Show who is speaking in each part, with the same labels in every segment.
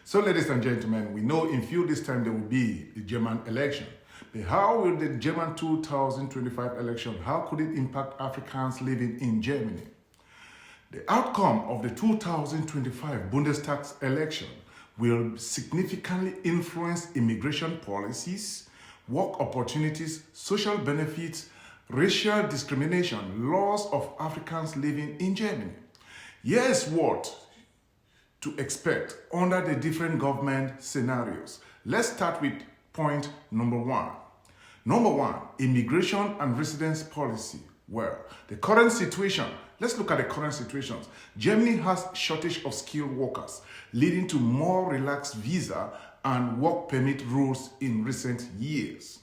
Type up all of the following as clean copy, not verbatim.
Speaker 1: So, ladies and gentlemen, we know in few this time there will be the German election. But how will the German 2025 election, how could it impact Africans living in Germany? The outcome of the 2025 Bundestag election will significantly influence immigration policies, work opportunities, social benefits, racial discrimination, laws of Africans living in Germany. Here's what to expect under the different government scenarios. Let's start with point number one. Number one, immigration and residence policy. Well, the current situation, let's look at the current situations. Germany has shortage of skilled workers, leading to more relaxed visa and work permit rules in recent years.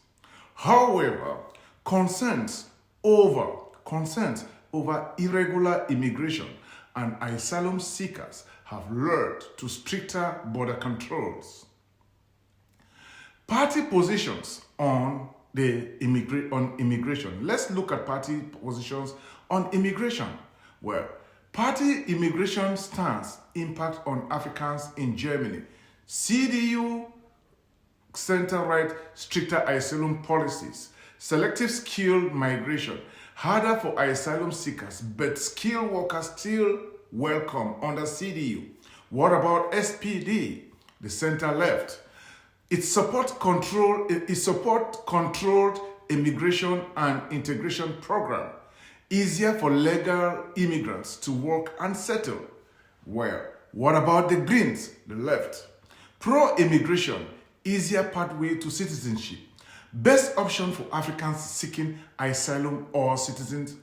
Speaker 1: However, concerns over irregular immigration and asylum seekers have led to stricter border controls. Party positions on immigration. Let's look at party positions on immigration. Well, party immigration stance impact on Africans in Germany. CDU center-right stricter asylum policies, selective skilled migration, harder for asylum seekers, but skilled workers still welcome under CDU. What about SPD, the center-left? It support controlled immigration and integration program, easier for legal immigrants to work and settle. Well, what about the Greens, the left? Pro-immigration, easier pathway to citizenship, best option for Africans seeking asylum or citizenship.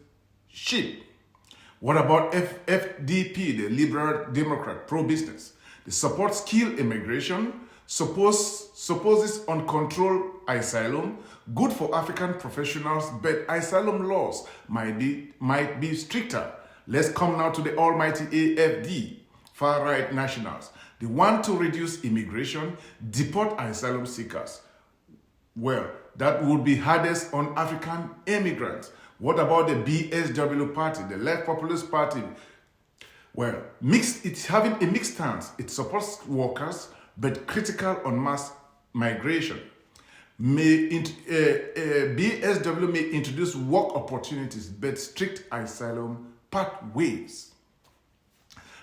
Speaker 1: What about FDP, the Liberal Democrat, pro-business? They support skilled immigration, supposes uncontrolled asylum, good for African professionals, but asylum laws might be stricter. Let's come now to the almighty AFD, far-right nationals. They want to reduce immigration, deport asylum seekers. Well, that would be hardest on African immigrants. What about the BSW party, the Left Populist Party? Well, it's having a mixed stance. It supports workers, but critical on mass migration. BSW may introduce work opportunities, but strict asylum pathways.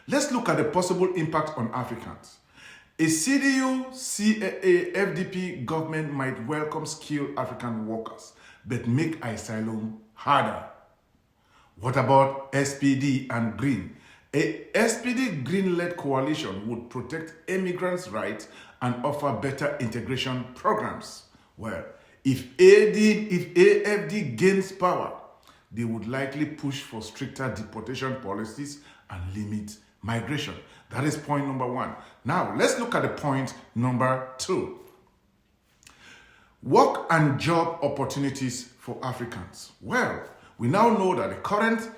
Speaker 1: Let's look at the possible impact on Africans. A CDU, CAA, FDP government might welcome skilled African workers, but make asylum harder. What about SPD and Green? A SPD Green-led coalition would protect immigrants' rights and offer better integration programs. Well, if AFD gains power, they would likely push for stricter deportation policies and limit migration. That is point number one. Now, let's look at the point number two. Work and job opportunities for Africans. Well, we now know that the current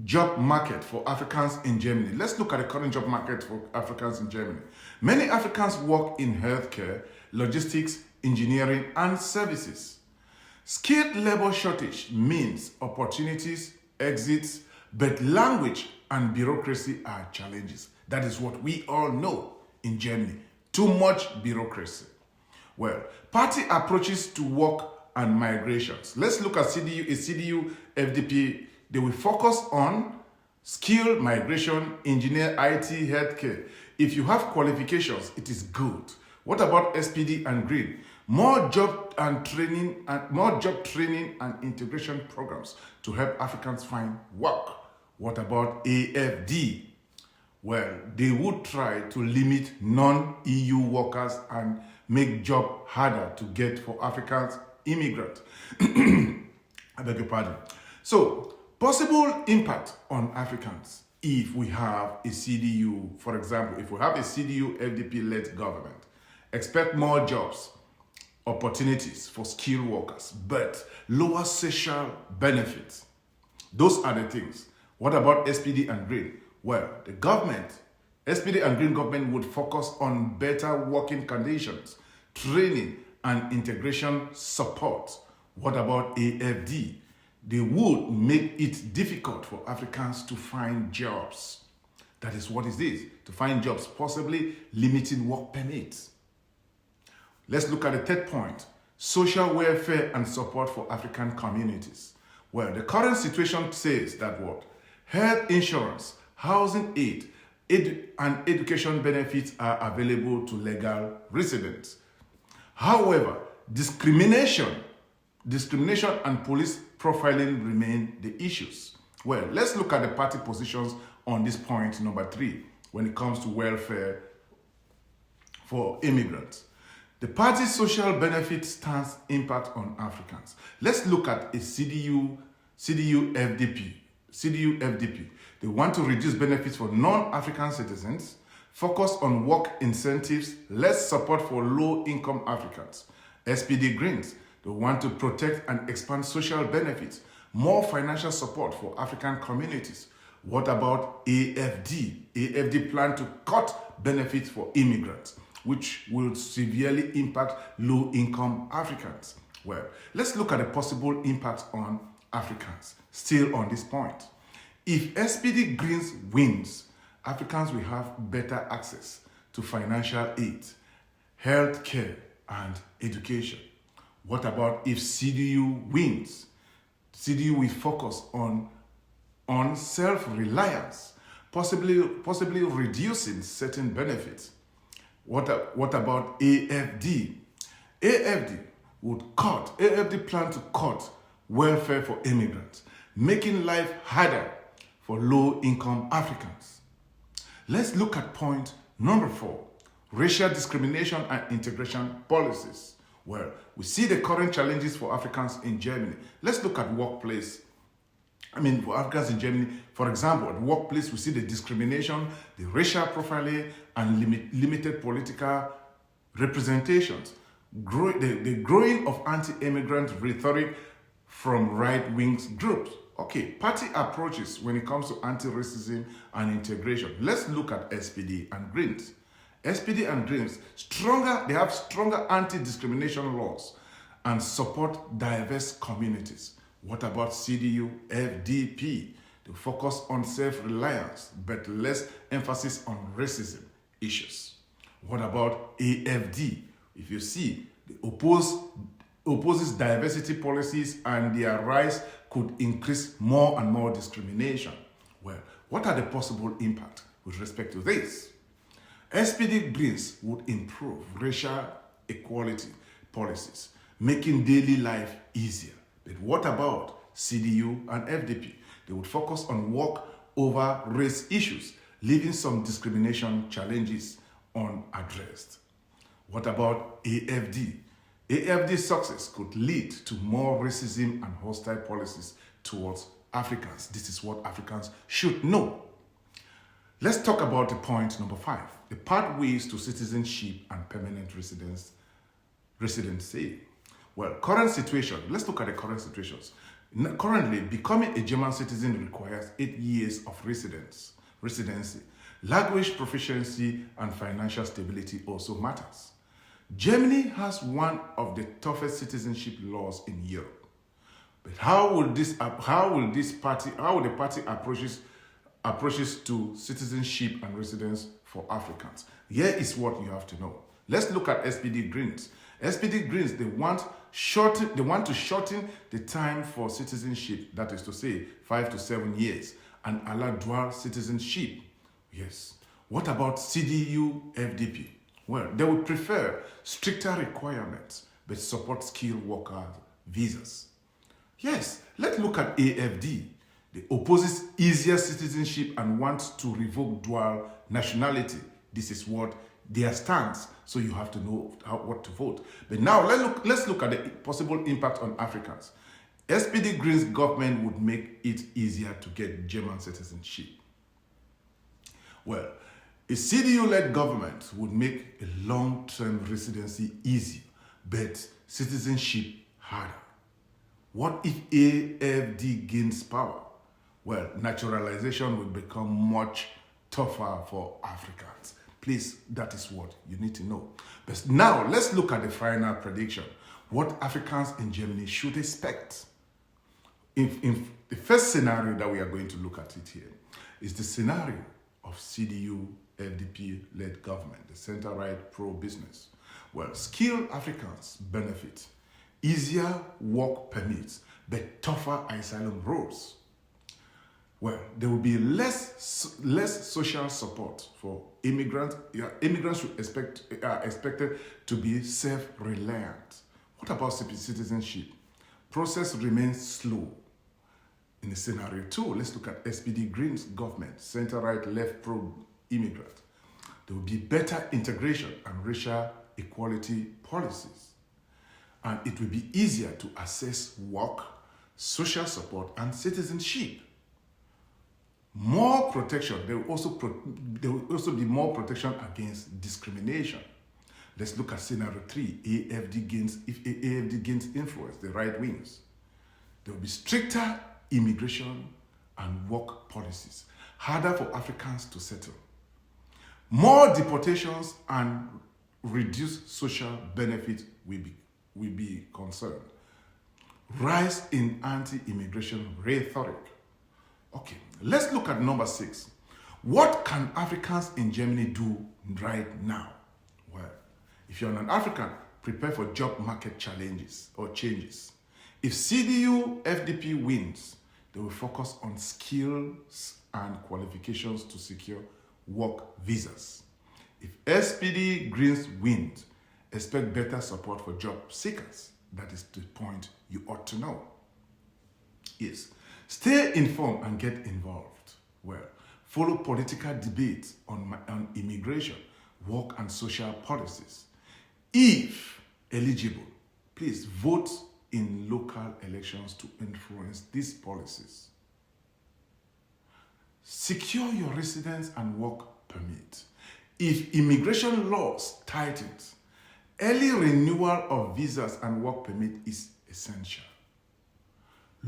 Speaker 1: job market for Africans in Germany. Let's look at the current job market for Africans in Germany. Many Africans work in healthcare, logistics, engineering, and services. Skilled labor shortage means opportunities, exits, but language and bureaucracy are challenges. That is what we all know in Germany. Too much bureaucracy. Well, party approaches to work and migrations. Let's look at CDU, FDP. They will focus on skilled migration, engineer, IT, healthcare. If you have qualifications, it is good. What about SPD and Green? More job training and integration programs to help Africans find work. What about AFD? Well, they would try to limit non-EU workers and make job harder to get for Africans immigrants. I beg your pardon. So, possible impact on Africans if we have a CDU, for example, if we have a CDU FDP-led government, expect more jobs, opportunities for skilled workers, but lower social benefits. Those are the things. What about SPD and Green? Well, the government, SPD and Green government would focus on better working conditions, training, and integration support. What about AFD? They would make it difficult for Africans to find jobs. That is what it is, to find jobs, possibly limiting work permits. Let's look at the third point, social welfare and support for African communities. Well, the current situation says that what? Health insurance, housing aid, and education benefits are available to legal residents. However, discrimination and police profiling remain the issues. Well, let's look at the party positions on this point, number 3, when it comes to welfare for immigrants. The party's social benefit stance impact on Africans. Let's look at a CDU-FDP. They want to reduce benefits for non-African citizens, focus on work incentives, less support for low-income Africans. SPD Greens, they want to protect and expand social benefits, more financial support for African communities. What about AFD? AFD plan to cut benefits for immigrants, which will severely impact low-income Africans. Well, let's look at the possible impact on Africans, still on this point. If SPD Greens wins, Africans will have better access to financial aid, health care, and education. What about if CDU wins? CDU will focus on self-reliance, possibly reducing certain benefits. What about AFD? AFD plan to cut welfare for immigrants, making life harder for low-income Africans. Let's look at point number 4, racial discrimination and integration policies. Well, we see the current challenges for Africans in Germany. Let's look at workplace. For Africans in Germany, for example, at workplace, we see the discrimination, the racial profiling, and limited political representations. The growing of anti-immigrant rhetoric from right-wing groups. Okay, party approaches when it comes to anti-racism and integration. Let's look at SPD and Greens. SPD and Greens, they have stronger anti-discrimination laws and support diverse communities. What about CDU, FDP? They focus on self-reliance, but less emphasis on racism issues. What about AFD? If you see, they opposes diversity policies, and their rise could increase more and more discrimination. Well, what are the possible impacts with respect to this? SPD Greens would improve racial equality policies, making daily life easier. But what about CDU and FDP? They would focus on work over race issues, leaving some discrimination challenges unaddressed. What about AFD? AFD's success could lead to more racism and hostile policies towards Africans. This is what Africans should know. Let's talk about the point number 5, the pathways to citizenship and permanent residency. Well, current situation. Let's look at the current situations. Currently, becoming a German citizen requires 8 years of residency. Language proficiency and financial stability also matters. Germany has one of the toughest citizenship laws in Europe. But how will the party approaches to citizenship and residence for Africans? Here is what you have to know. Let's look at SPD Greens. SPD Greens, they want to shorten the time for citizenship, that is to say 5 to 7 years, and allow dual citizenship. Yes. What about CDU FDP? Well, they would prefer stricter requirements but support skilled worker visas. Yes, let's look at AFD. They opposes easier citizenship and wants to revoke dual nationality. This is what their stance, so you have to know what to vote. But now let's look at the possible impact on Africans. SPD Greens government would make it easier to get German citizenship. Well, a CDU-led government would make a long-term residency easy, but citizenship harder. What if AFD gains power? Well, naturalization will become much tougher for Africans. Please, that is what you need to know. But now, let's look at the final prediction. What Africans in Germany should expect. In the first scenario that we are going to look at it here is the scenario of CDU FDP-led government, the center-right pro-business. Well, skilled Africans benefit. Easier work permits, but tougher asylum rules. Well, there will be less social support for immigrants. Immigrants should expected to be self-reliant. What about citizenship? Process remains slow. In the scenario 2, let's look at SPD Green's government, center-right, left pro-immigrant. There will be better integration and racial equality policies. And it will be easier to access work, social support, and citizenship. More protection. There will also be more protection against discrimination. Let's look at scenario 3. If AFD gains influence, the right wings. There will be stricter immigration and work policies. Harder for Africans to settle. More deportations and reduced social benefits will be concerned. Rise in anti-immigration rhetoric. Okay, let's look at number 6. What can Africans in Germany do right now? Well, if you're an African, prepare for job market challenges or changes. If CDU FDP wins, they will focus on skills and qualifications to secure work visas. If SPD Greens wins, expect better support for job seekers. That is the point you ought to know. Yes. Stay informed and get involved. Well, follow political debates on immigration, work and social policies. If eligible, please vote in local elections to influence these policies. Secure your residence and work permit. If immigration laws tightens, early renewal of visas and work permit is essential.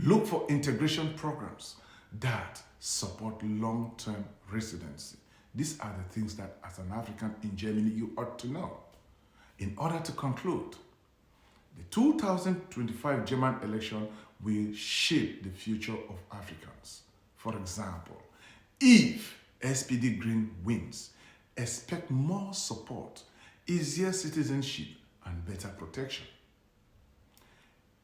Speaker 1: Look for integration programs that support long-term residency. These are the things that as an African in Germany you ought to know. In order to conclude, the 2025 German election will shape the future of Africans. For example, if SPD Green wins, expect more support, easier citizenship, and better protection.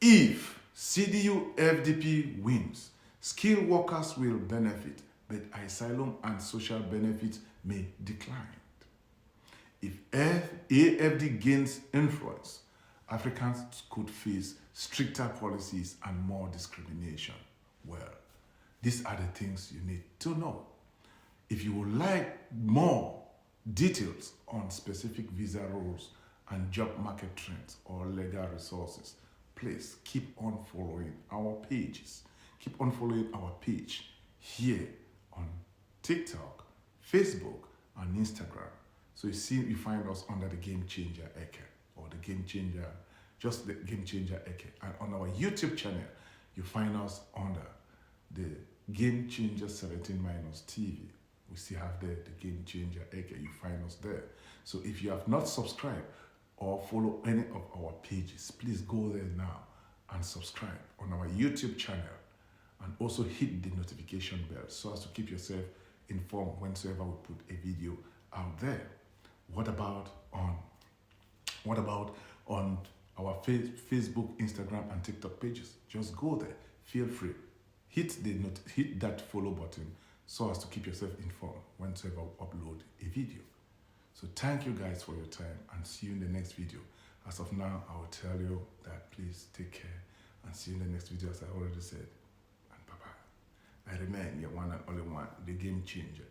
Speaker 1: If CDU FDP wins, skilled workers will benefit, but asylum and social benefits may decline. If AFD gains influence, Africans could face stricter policies and more discrimination. Well, these are the things you need to know. If you would like more details on specific visa rules and job market trends or legal resources, please keep on following our pages. Keep on following our page here on TikTok, Facebook, and Instagram. So you find us under the Game Changer Eke or the Game Changer, just the Game Changer Eke. And on our YouTube channel, you find us under the Game Changer 17 minus TV. We still have there the Game Changer Eke. You find us there. So if you have not subscribed or follow any of our pages, please go there now and subscribe on our YouTube channel, and also hit the notification bell so as to keep yourself informed whenever we put a video out there. What about on our Facebook, Instagram, and TikTok pages? Just go there. Feel free. Hit that follow button so as to keep yourself informed whenever we upload a video. So thank you guys for your time, and see you in the next video. As of now, I will tell you that please take care and see you in the next video, as I already said. And bye-bye. I remain your one and only one, the Game Changer.